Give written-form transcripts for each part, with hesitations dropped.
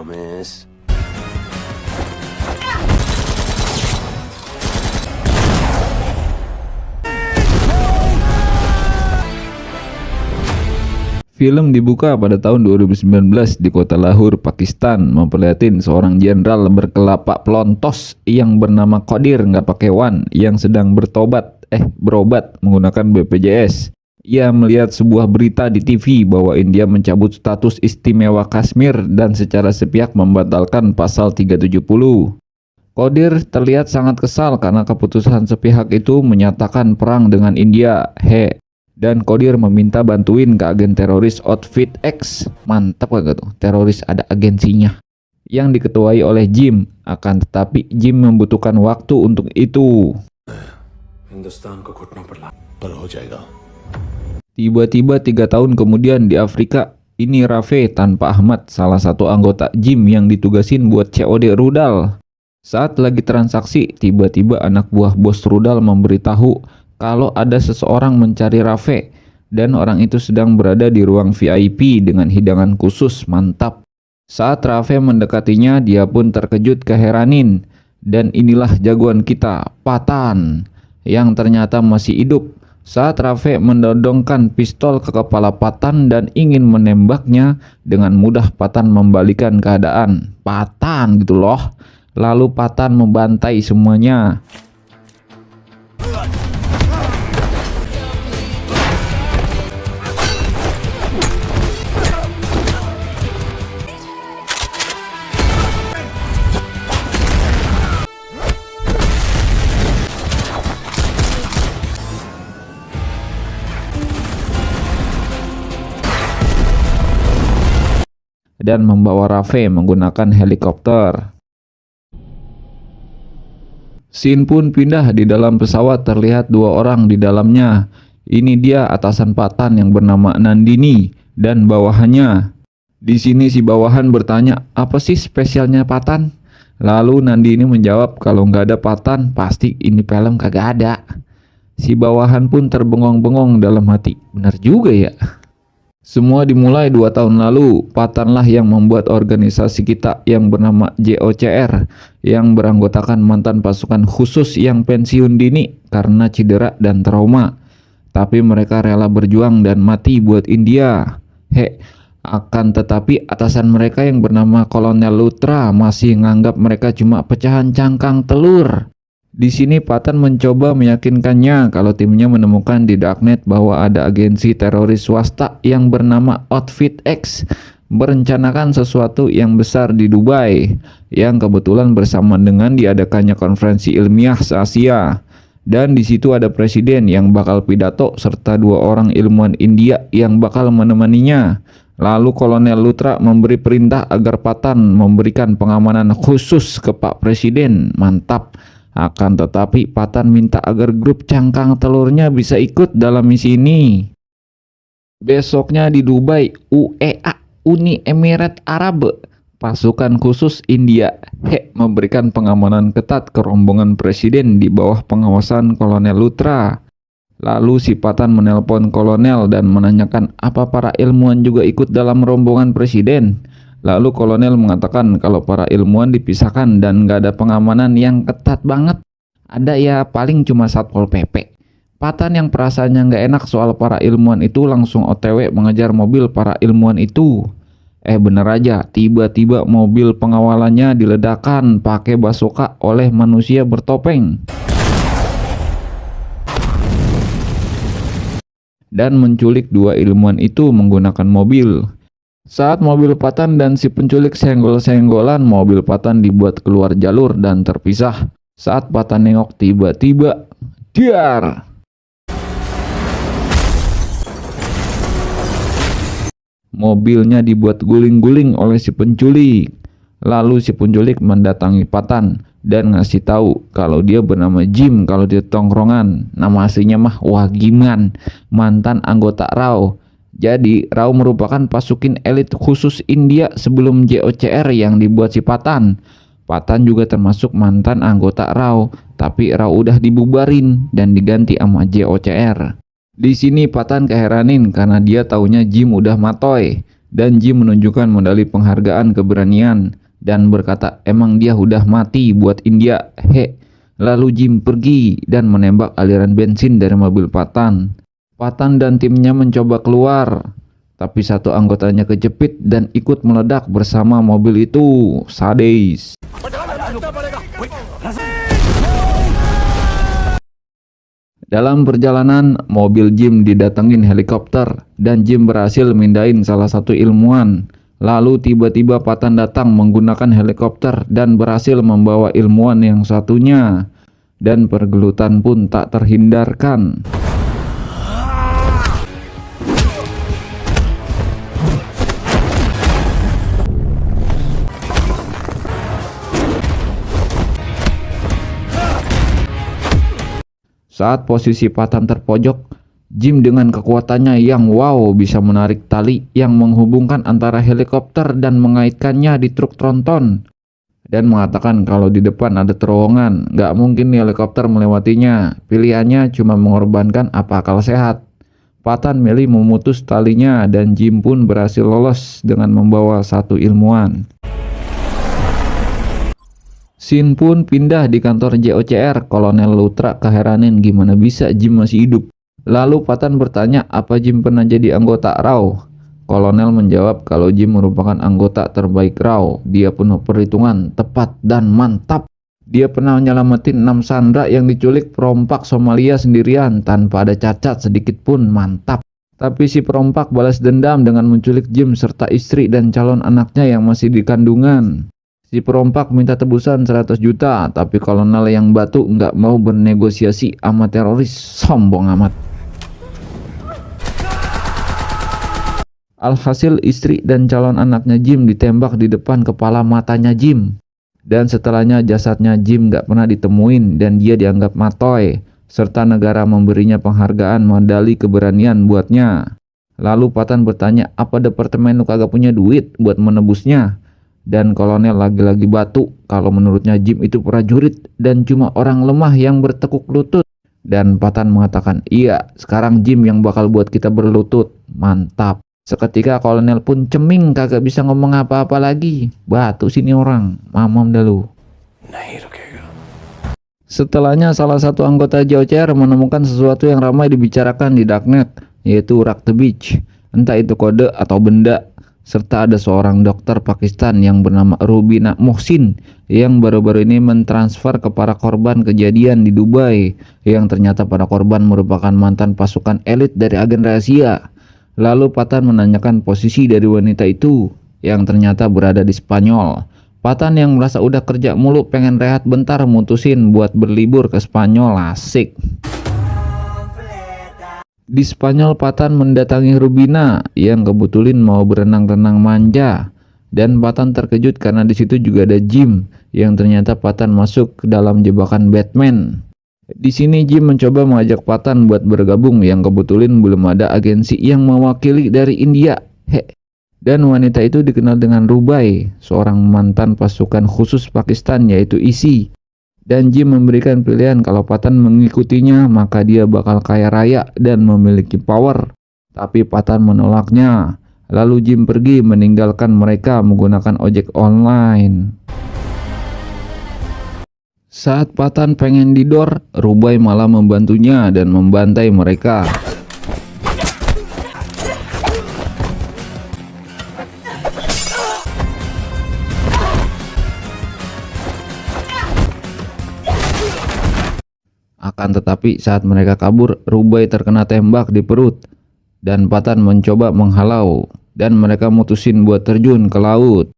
promise. Film dibuka pada tahun 2019 di kota Lahore, Pakistan, memperlihatin seorang jenderal berkelapa pelontos yang bernama Qadir nggak pakai wan yang sedang berobat menggunakan BPJS. Ia melihat sebuah berita di TV bahwa India mencabut status istimewa Kashmir dan secara sepihak membatalkan pasal 370. Qadir terlihat sangat kesal karena keputusan sepihak itu menyatakan perang dengan India. Dan Qadir meminta bantuin ke agen teroris Outfit X. Mantap gak tuh, teroris ada agensinya. Yang diketuai oleh Jim, akan tetapi Jim membutuhkan waktu untuk itu. Tiba-tiba 3 tahun kemudian di Afrika, ini Rafe tanpa Ahmad, salah satu anggota Jim yang ditugasin buat COD rudal. Saat lagi transaksi, tiba-tiba anak buah bos rudal memberitahu kalau ada seseorang mencari Rafe dan orang itu sedang berada di ruang VIP dengan hidangan khusus. Mantap. Saat Rafe mendekatinya, dia pun terkejut keheranin. Dan inilah jagoan kita, Patan, yang ternyata masih hidup. Saat Rafe mendodongkan pistol ke kepala Patan dan ingin menembaknya, dengan mudah Patan membalikan keadaan. Patan gitu loh. Lalu Patan membantai semuanya. Dan membawa Rafe menggunakan helikopter. Scene pun pindah di dalam pesawat, terlihat 2 orang di dalamnya. Ini dia atasan Patan yang bernama Nandini dan bawahannya. Di sini si bawahan bertanya, apa sih spesialnya Patan? Lalu Nandini menjawab, kalau nggak ada Patan pasti ini film kagak ada. Si bawahan pun terbengong-bengong dalam hati, benar juga ya. Semua dimulai 2 tahun lalu. Patanlah yang membuat organisasi kita yang bernama JOCR, yang beranggotakan mantan pasukan khusus yang pensiun dini karena cedera dan trauma. Tapi mereka rela berjuang dan mati buat India. Akan tetapi atasan mereka yang bernama Kolonel Luthra masih nganggap mereka cuma pecahan cangkang telur. Di sini Patan mencoba meyakinkannya kalau timnya menemukan di darknet bahwa ada agensi teroris swasta yang bernama Outfit X merencanakan sesuatu yang besar di Dubai, yang kebetulan bersamaan dengan diadakannya konferensi ilmiah se-Asia. Dan di situ ada presiden yang bakal pidato serta 2 orang ilmuwan India yang bakal menemaninya. Lalu Kolonel Luthra memberi perintah agar Patan memberikan pengamanan khusus ke Pak Presiden. Mantap. Akan tetapi Patan minta agar grup cangkang telurnya bisa ikut dalam misi ini. Besoknya di Dubai, UEA, Uni Emirat Arab, pasukan khusus India, memberikan pengamanan ketat ke rombongan presiden di bawah pengawasan Kolonel Luthra. Lalu si Patan menelpon kolonel dan menanyakan apa para ilmuwan juga ikut dalam rombongan presiden. Lalu kolonel mengatakan kalau para ilmuwan dipisahkan dan gak ada pengamanan yang ketat banget. Ada ya paling cuma Satpol PP. Patan yang perasaannya gak enak soal para ilmuwan itu langsung OTW mengejar mobil para ilmuwan itu. Bener aja, tiba-tiba mobil pengawalannya diledakkan pakai basoka oleh manusia bertopeng. Dan menculik 2 ilmuwan itu menggunakan mobil. Saat mobil Patan dan si penculik senggol-senggolan, mobil Patan dibuat keluar jalur dan terpisah. Saat Patan nengok, tiba-tiba dar! Mobilnya dibuat guling-guling oleh si penculik. Lalu si penculik mendatangi Patan dan ngasih tahu kalau dia bernama Jim kalau di tongkrongan. Nama aslinya mah Wagiman, mantan anggota RAW. Jadi RAW merupakan pasukan elit khusus India sebelum JOCR yang dibuat si Patan. Patan juga termasuk mantan anggota RAW, tapi RAW udah dibubarin dan diganti sama JOCR. Di sini Patan keheranin karena dia taunya Jim udah matoy. Dan Jim menunjukkan medali penghargaan keberanian dan berkata emang dia udah mati buat India. Lalu Jim pergi dan menembak aliran bensin dari mobil Patan. Patan dan timnya mencoba keluar, tapi satu anggotanya kejepit dan ikut meledak bersama mobil itu. Sadis. Dalam perjalanan, mobil Jim didatengin helikopter dan Jim berhasil mindahin salah satu ilmuwan. Lalu tiba-tiba Patan datang menggunakan helikopter dan berhasil membawa ilmuwan yang satunya. Dan pergelutan pun tak terhindarkan. Saat posisi Patan terpojok, Jim dengan kekuatannya yang wow bisa menarik tali yang menghubungkan antara helikopter dan mengaitkannya di truk tronton. Dan mengatakan kalau di depan ada terowongan, gak mungkin helikopter melewatinya. Pilihannya cuma mengorbankan apa akal sehat. Patan milih memutus talinya dan Jim pun berhasil lolos dengan membawa satu ilmuwan. Scene pun pindah di kantor JOCR. Kolonel Lutra keheranan gimana bisa Jim masih hidup. Lalu Patan bertanya apa Jim pernah jadi anggota RAW. Kolonel menjawab kalau Jim merupakan anggota terbaik RAW. Dia penuh perhitungan, tepat dan mantap. Dia pernah menyelamatin 6 sandera yang diculik perompak Somalia sendirian tanpa ada cacat sedikit pun. Mantap. Tapi si perompak balas dendam dengan menculik Jim serta istri dan calon anaknya yang masih di kandungan. Si perompak minta tebusan 100 juta, tapi kolonel yang batu nggak mau bernegosiasi sama teroris. Sombong amat. Alhasil istri dan calon anaknya Jim ditembak di depan kepala matanya Jim. Dan setelahnya jasadnya Jim nggak pernah ditemuin dan dia dianggap matoy. Serta negara memberinya penghargaan medali keberanian buatnya. Lalu Patan bertanya apa departemen lu kagak punya duit buat menebusnya. Dan kolonel lagi-lagi batu kalau menurutnya Jim itu prajurit dan cuma orang lemah yang bertekuk lutut. Dan Patan mengatakan iya sekarang Jim yang bakal buat kita berlutut. Mantap. Seketika kolonel pun ceming kagak bisa ngomong apa-apa lagi. Batu sini orang, mamam dah lu. Setelahnya salah satu anggota JOCR menemukan sesuatu yang ramai dibicarakan di darknet, yaitu Rock the Beach. Entah itu kode atau benda. Serta ada seorang dokter Pakistan yang bernama Rubina Mohsin yang baru-baru ini mentransfer ke para korban kejadian di Dubai, yang ternyata para korban merupakan mantan pasukan elit dari agen rahasia. Lalu Patan menanyakan posisi dari wanita itu yang ternyata berada di Spanyol. Patan yang merasa udah kerja mulu pengen rehat bentar mutusin buat berlibur ke Spanyol. Asik. Di Spanyol Patan mendatangi Rubina yang kebetulan mau berenang-renang manja. Dan Patan terkejut karena di situ juga ada Jim yang ternyata Patan masuk ke dalam jebakan Batman. Di sini Jim mencoba mengajak Patan buat bergabung yang kebetulan belum ada agensi yang mewakili dari India. Dan wanita itu dikenal dengan Rubai, seorang mantan pasukan khusus Pakistan yaitu ISI. Dan Jim memberikan pilihan kalau Patan mengikutinya maka dia bakal kaya raya dan memiliki power. Tapi Patan menolaknya. Lalu Jim pergi meninggalkan mereka menggunakan ojek online. Saat Patan pengen didor, Rubai malah membantunya dan membantai mereka. Akan tetapi saat mereka kabur, Rubai terkena tembak di perut dan Patan mencoba menghalau dan mereka mutusin buat terjun ke laut.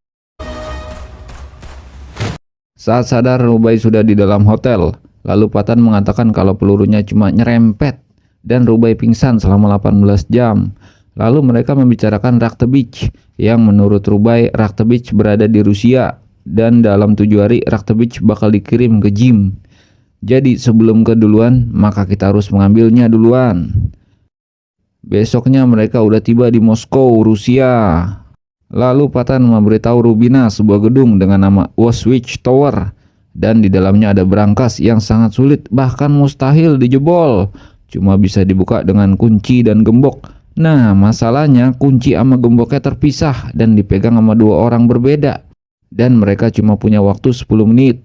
Saat sadar Rubai sudah di dalam hotel, lalu Patan mengatakan kalau pelurunya cuma nyerempet dan Rubai pingsan selama 18 jam. Lalu mereka membicarakan Rock the Beach yang menurut Rubai Rock the Beach berada di Rusia dan dalam 7 hari Rock the Beach bakal dikirim ke Jim. Jadi sebelum keduluan maka kita harus mengambilnya duluan. Besoknya mereka udah tiba di Moskow, Rusia. Lalu Patan memberitahu Rubina sebuah gedung dengan nama Auschwitz Tower. Dan di dalamnya ada berangkas yang sangat sulit bahkan mustahil dijebol. Cuma bisa dibuka dengan kunci dan gembok. Nah, masalahnya kunci sama gemboknya terpisah dan dipegang sama dua orang berbeda. Dan mereka cuma punya waktu 10 menit.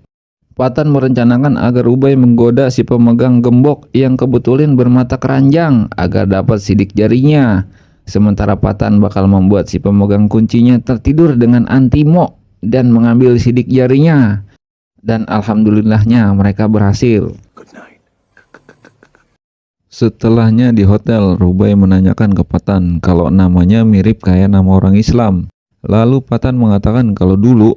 Patan merencanakan agar Ubay menggoda si pemegang gembok yang kebetulan bermata keranjang agar dapat sidik jarinya. Sementara Patan bakal membuat si pemegang kuncinya tertidur dengan antimo dan mengambil sidik jarinya. Dan alhamdulillahnya mereka berhasil. Setelahnya di hotel, Ubay menanyakan ke Patan kalau namanya mirip kayak nama orang Islam. Lalu Patan mengatakan kalau dulu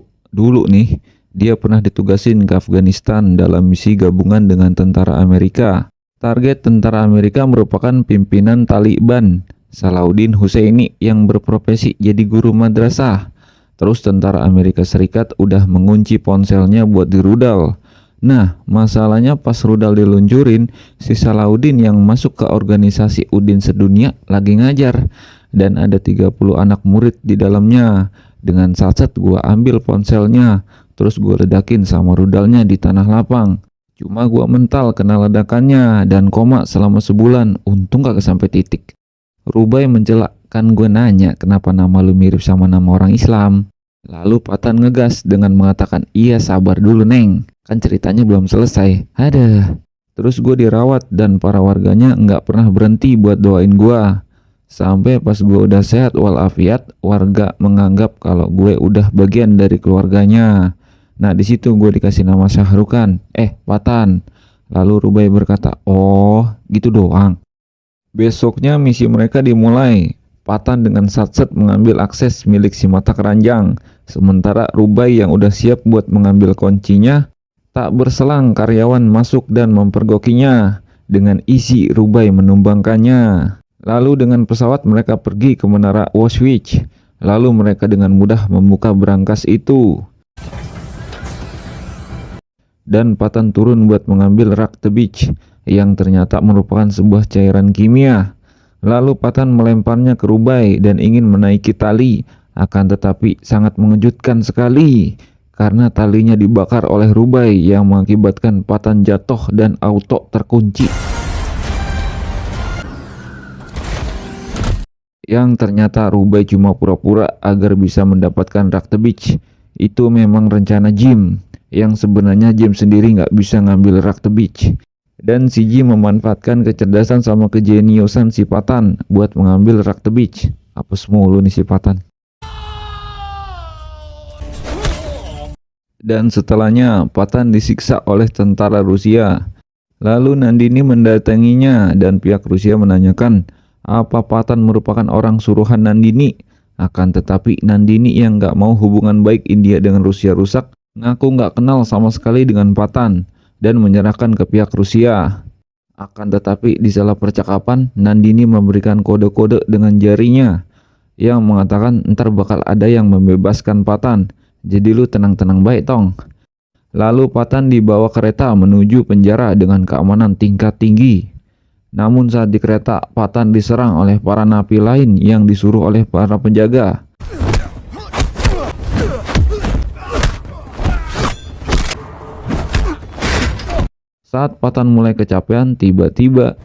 nih dia pernah ditugasin ke Afghanistan dalam misi gabungan dengan tentara Amerika. Target tentara Amerika merupakan pimpinan Taliban, Salahuddin Husseini yang berprofesi jadi guru madrasah. Terus tentara Amerika Serikat udah mengunci ponselnya buat dirudal. Nah, masalahnya pas rudal diluncurin, si Salahuddin yang masuk ke organisasi Udin Sedunia lagi ngajar. Dan ada 30 anak murid di dalamnya. Dengan satset gua ambil ponselnya, terus gua ledakin sama rudalnya di tanah lapang. Cuma gua mental kena ledakannya dan koma selama sebulan, untung gak sampai titik. Ubay mencela, kan gue nanya kenapa nama lu mirip sama nama orang Islam. Lalu Patan ngegas dengan mengatakan, iya sabar dulu neng, kan ceritanya belum selesai. Ada. Terus gue dirawat dan para warganya nggak pernah berhenti buat doain gue. Sampai pas gue udah sehat walafiat, warga menganggap kalau gue udah bagian dari keluarganya. Nah di situ gue dikasih nama Syahrukan. Patan. Lalu Ubay berkata, oh gitu doang. Besoknya misi mereka dimulai. Patan dengan satset mengambil akses milik si mata keranjang. Sementara Ubay yang udah siap buat mengambil kuncinya, tak berselang karyawan masuk dan mempergokinya. Dengan isi Ubay menumbangkannya. Lalu dengan pesawat mereka pergi ke menara Auschwitz. Lalu mereka dengan mudah membuka berangkas itu. Dan Patan turun buat mengambil Raktabich yang ternyata merupakan sebuah cairan kimia. Lalu Patan melemparnya ke Ubay dan ingin menaiki tali. Akan tetapi sangat mengejutkan sekali karena talinya dibakar oleh Ubay yang mengakibatkan Patan jatuh dan auto terkunci. Yang ternyata Ubay cuma pura-pura agar bisa mendapatkan Raktabich. Itu memang rencana Jim, yang sebenarnya Jim sendiri nggak bisa ngambil Raktabich. Dan si Jim memanfaatkan kecerdasan sama kejeniusan si Patan buat mengambil Raktabich. Apa semua nih si Patan. Dan setelahnya Patan disiksa oleh tentara Rusia. Lalu Nandini mendatanginya dan pihak Rusia menanyakan apa Patan merupakan orang suruhan Nandini. Akan tetapi Nandini yang gak mau hubungan baik India dengan Rusia rusak, ngaku gak kenal sama sekali dengan Patan dan menyerahkan ke pihak Rusia. Akan tetapi di salah percakapan, Nandini memberikan kode-kode dengan jarinya yang mengatakan ntar bakal ada yang membebaskan Patan. Jadi lu tenang-tenang baik tong. Lalu Patan dibawa kereta menuju penjara dengan keamanan tingkat tinggi. Namun saat di kereta, Patan diserang oleh para napi lain yang disuruh oleh para penjaga. Saat Patan mulai kecapean, tiba-tiba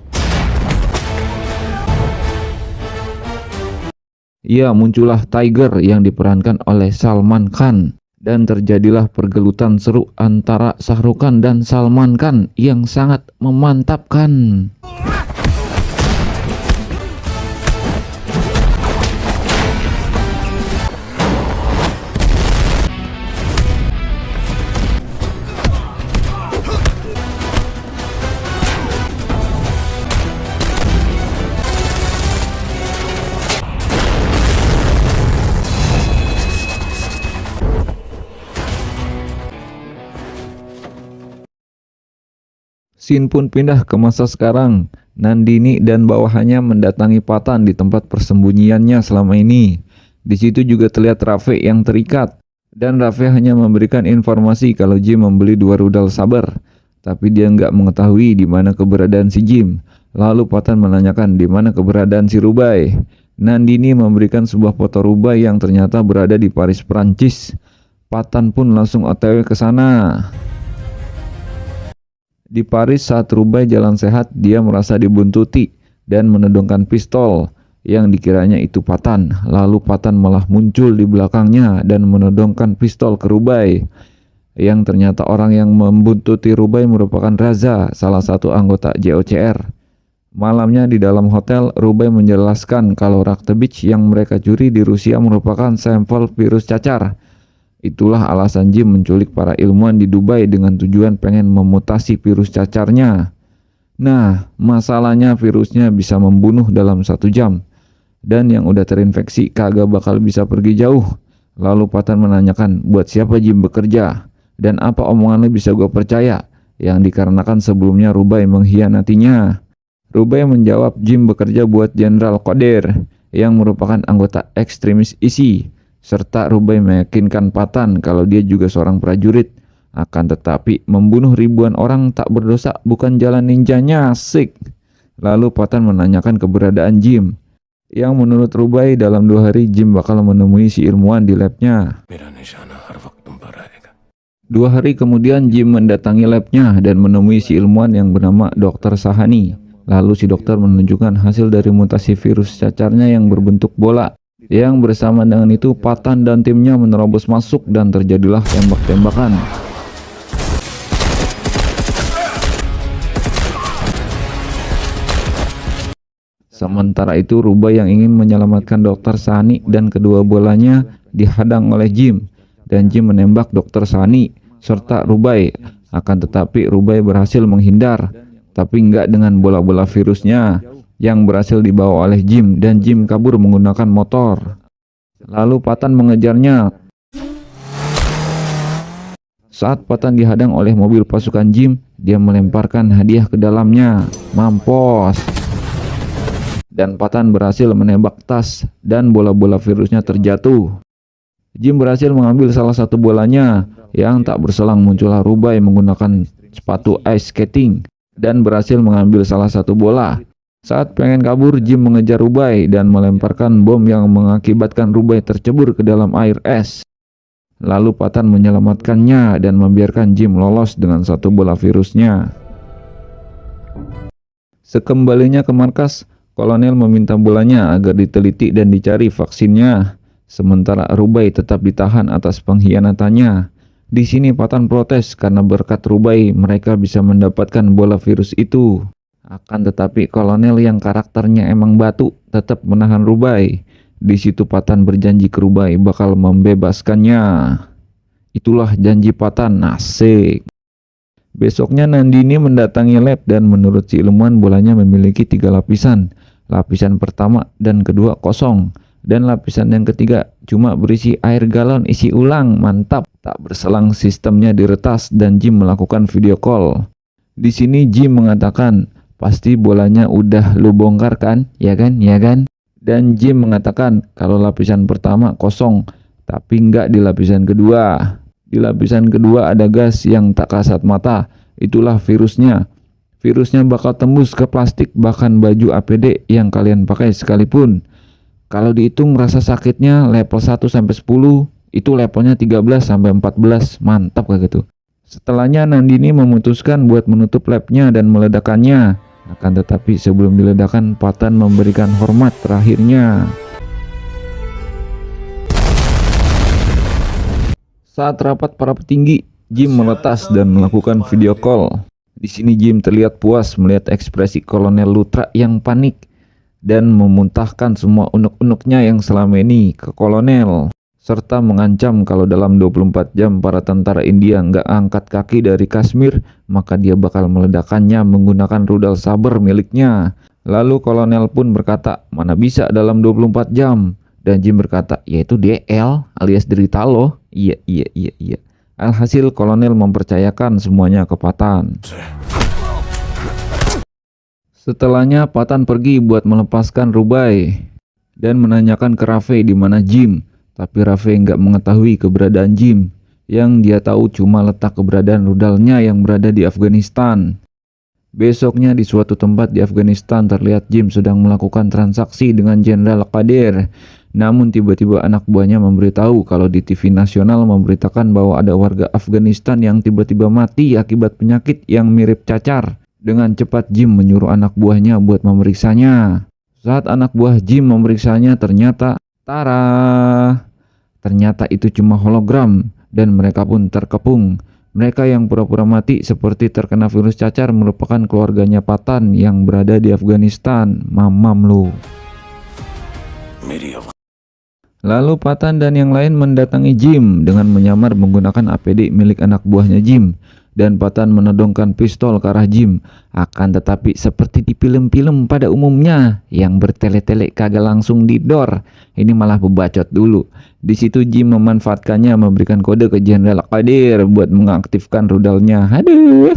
muncullah Tiger yang diperankan oleh Salman Khan. Dan terjadilah pergelutan seru antara Syahrukan dan Salman Khan yang sangat memantapkan. Scene pun pindah ke masa sekarang. Nandini dan bawahannya mendatangi Patan di tempat persembunyiannya selama ini. Di situ juga terlihat Rafe yang terikat. Dan Rafe hanya memberikan informasi kalau Jim membeli 2 rudal saber. Tapi dia nggak mengetahui di mana keberadaan si Jim. Lalu Patan menanyakan di mana keberadaan si Ubay. Nandini memberikan sebuah foto Ubay yang ternyata berada di Paris, Prancis. Patan pun langsung OTW ke sana. Di Paris saat Ubay jalan sehat, dia merasa dibuntuti dan menodongkan pistol. yang dikiranya itu Patan. Lalu Patan malah muncul di belakangnya dan menodongkan pistol ke Rubai, yang ternyata orang yang membuntuti Rubai merupakan Raza, salah satu anggota JOCR. Malamnya di dalam hotel, Rubai menjelaskan kalau Raktebich yang mereka curi di Rusia merupakan sampel virus cacar. Itulah alasan Jim menculik para ilmuwan di Dubai dengan tujuan pengen memutasi virus cacarnya. Nah, masalahnya virusnya bisa membunuh dalam 1 jam. Dan yang udah terinfeksi kagak bakal bisa pergi jauh. Lalu Patan menanyakan, buat siapa Jim bekerja? Dan apa omongannya bisa gue percaya? Yang dikarenakan sebelumnya Rubai mengkhianatinya. Rubai menjawab Jim bekerja buat Jenderal Qadir, yang merupakan anggota ekstremis ISI. Serta Rubai meyakinkan Patan kalau dia juga seorang prajurit. Akan tetapi membunuh ribuan orang tak berdosa bukan jalan ninjanya, asik. Lalu Patan menanyakan keberadaan Jim, yang menurut Rubai dalam 2 hari Jim bakal menemui si ilmuwan di labnya. 2 hari kemudian Jim mendatangi labnya dan menemui si ilmuwan yang bernama Dr. Sahani. Lalu si dokter menunjukkan hasil dari mutasi virus cacarnya yang berbentuk bola. Yang bersama dengan itu Patan dan timnya menerobos masuk dan terjadilah tembak-tembakan. Sementara itu Rubai yang ingin menyelamatkan Dr. Sani dan kedua bolanya dihadang oleh Jim. Dan Jim menembak Dr. Sani serta Rubai. Akan tetapi Rubai berhasil menghindar, tapi enggak dengan bola-bola virusnya yang berhasil dibawa oleh Jim, dan Jim kabur menggunakan motor. Lalu Patan mengejarnya. Saat Patan dihadang oleh mobil pasukan Jim, dia melemparkan hadiah ke dalamnya. Mampus. Dan Patan berhasil menembak tas dan bola-bola virusnya terjatuh. Jim berhasil mengambil salah satu bolanya, yang tak berselang muncullah Rubai menggunakan sepatu ice skating dan berhasil mengambil salah satu bola. Saat pengen kabur, Jim mengejar Rubai dan melemparkan bom yang mengakibatkan Rubai tercebur ke dalam air es. Lalu Patan menyelamatkannya dan membiarkan Jim lolos dengan 1 bola virusnya. Sekembalinya ke markas, Kolonel meminta bolanya agar diteliti dan dicari vaksinnya. Sementara Rubai tetap ditahan atas pengkhianatannya. Di sini Patan protes karena berkat Rubai mereka bisa mendapatkan bola virus itu. Akan tetapi Kolonel yang karakternya emang batu tetap menahan Rubai. Di situ Patan berjanji ke Rubai bakal membebaskannya. Itulah janji Patan, asik. Besoknya Nandini mendatangi lab dan menurut si ilmuwan bolanya memiliki 3 lapisan. Lapisan pertama dan kedua kosong. Dan lapisan yang ketiga cuma berisi air galon isi ulang. Mantap. Tak berselang sistemnya diretas dan Jim melakukan video call. Di sini Jim mengatakan, pasti bolanya udah lu bongkar kan? Ya kan? Ya kan? Dan Jim mengatakan kalau lapisan pertama kosong, tapi enggak di lapisan kedua. Di lapisan kedua ada gas yang tak kasat mata. Itulah virusnya. Virusnya bakal tembus ke plastik bahkan baju APD yang kalian pakai sekalipun. Kalau dihitung rasa sakitnya level 1 sampai 10, itu levelnya 13 sampai 14. Mantap kayak gitu. Setelahnya Nandini memutuskan buat menutup labnya dan meledakannya. Akan tetapi sebelum diledakkan, Patan memberikan hormat terakhirnya. Saat rapat para petinggi, Jim meretas dan melakukan video call. Di sini Jim terlihat puas melihat ekspresi Kolonel Lutra yang panik dan memuntahkan semua unek-uneknya yang selama ini ke Kolonel. Serta mengancam kalau dalam 24 jam para tentara India nggak angkat kaki dari Kashmir, maka dia bakal meledakannya menggunakan rudal saber miliknya. Lalu Kolonel pun berkata, mana bisa dalam 24 jam? Dan Jim berkata, yaitu DL alias derita loh. Iya. Alhasil Kolonel mempercayakan semuanya ke Patan. Setelahnya Patan pergi buat melepaskan Rubai dan menanyakan ke Rafe di mana Jim. Tapi Rafe nggak mengetahui keberadaan Jim. Yang dia tahu cuma letak keberadaan rudalnya yang berada di Afghanistan. Besoknya di suatu tempat di Afghanistan terlihat Jim sedang melakukan transaksi dengan Jenderal Qadir. Namun tiba-tiba anak buahnya memberitahu kalau di TV nasional memberitakan bahwa ada warga Afghanistan yang tiba-tiba mati akibat penyakit yang mirip cacar. Dengan cepat Jim menyuruh anak buahnya buat memeriksanya. Saat anak buah Jim memeriksanya, ternyata ternyata itu cuma hologram dan mereka pun terkepung. Mereka yang pura-pura mati seperti terkena virus cacar merupakan keluarganya Patan yang berada di Afghanistan. Mamam lu. Lalu Patan dan yang lain mendatangi Jim dengan menyamar menggunakan APD milik anak buahnya Jim. Dan Patan menodongkan pistol ke arah Jim. Akan tetapi seperti di film-film pada umumnya, yang bertele-tele kagak langsung didor. Ini malah bebacot dulu. Di situ Jim memanfaatkannya memberikan kode ke Jenderal Qadir buat mengaktifkan rudalnya. Aduh.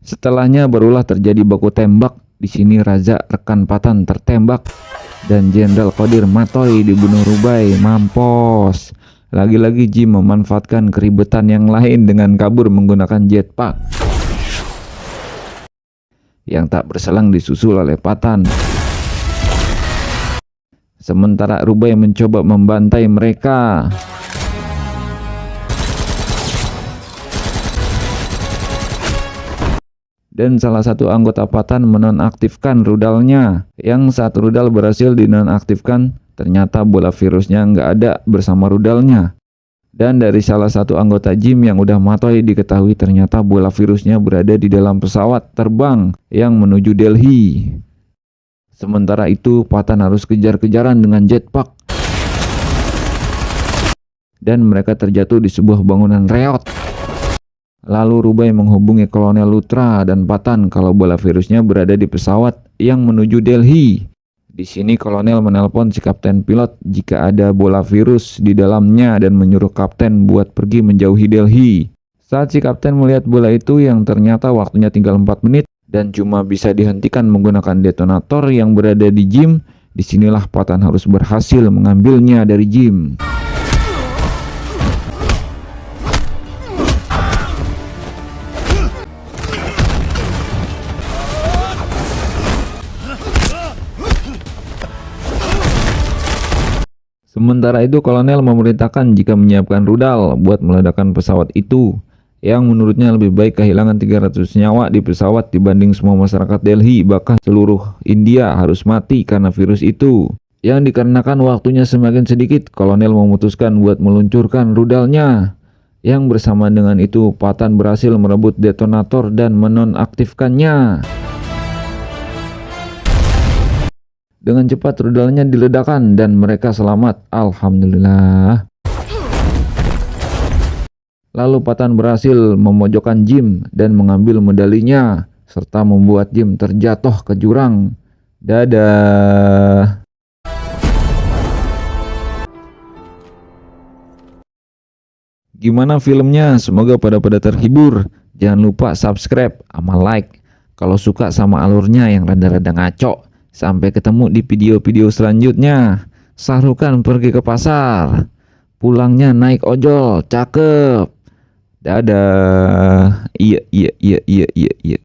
Setelahnya barulah terjadi baku tembak. Di sini Raza rekan Patan tertembak dan Jenderal Qadir matoi dibunuh Rubai. Mampos. Lagi-lagi Jim memanfaatkan keribetan yang lain dengan kabur menggunakan jetpack yang tak berselang disusul oleh Patan. Sementara Rubai mencoba membantai mereka. Dan salah satu anggota Patan menonaktifkan rudalnya. Yang saat rudal berhasil dinonaktifkan, ternyata bola virusnya nggak ada bersama rudalnya. Dan dari salah satu anggota Jim yang udah matoi diketahui ternyata bola virusnya berada di dalam pesawat terbang yang menuju Delhi. Sementara itu Patan harus kejar-kejaran dengan jetpack. Dan mereka terjatuh di sebuah bangunan reot. Lalu Rubai menghubungi Kolonel Lutra dan Patan kalau bola virusnya berada di pesawat yang menuju Delhi. Di sini Kolonel menelpon si kapten pilot jika ada bola virus di dalamnya dan menyuruh kapten buat pergi menjauhi Delhi. Saat si kapten melihat bola itu yang ternyata waktunya tinggal 4 menit dan cuma bisa dihentikan menggunakan detonator yang berada di Jim, disinilah Patan harus berhasil mengambilnya dari Jim. Sementara itu Kolonel memerintahkan jika menyiapkan rudal buat meledakkan pesawat itu, yang menurutnya lebih baik kehilangan 300 nyawa di pesawat dibanding semua masyarakat Delhi, bahkan seluruh India harus mati karena virus itu. Yang dikarenakan waktunya semakin sedikit, Kolonel memutuskan buat meluncurkan rudalnya. Yang bersamaan dengan itu Patan berhasil merebut detonator dan menonaktifkannya. Dengan cepat rudalnya diledakkan dan mereka selamat. Alhamdulillah. Lalu Patan berhasil memojokkan Jim dan mengambil medalinya serta membuat Jim terjatuh ke jurang. Dadah. Gimana filmnya? Semoga pada terhibur. Jangan lupa subscribe sama like kalau suka sama alurnya yang rada-rada ngaco. Sampai ketemu di video-video selanjutnya. Sahrukan pergi ke pasar. Pulangnya naik ojol. Cakep. Dadah. Iya.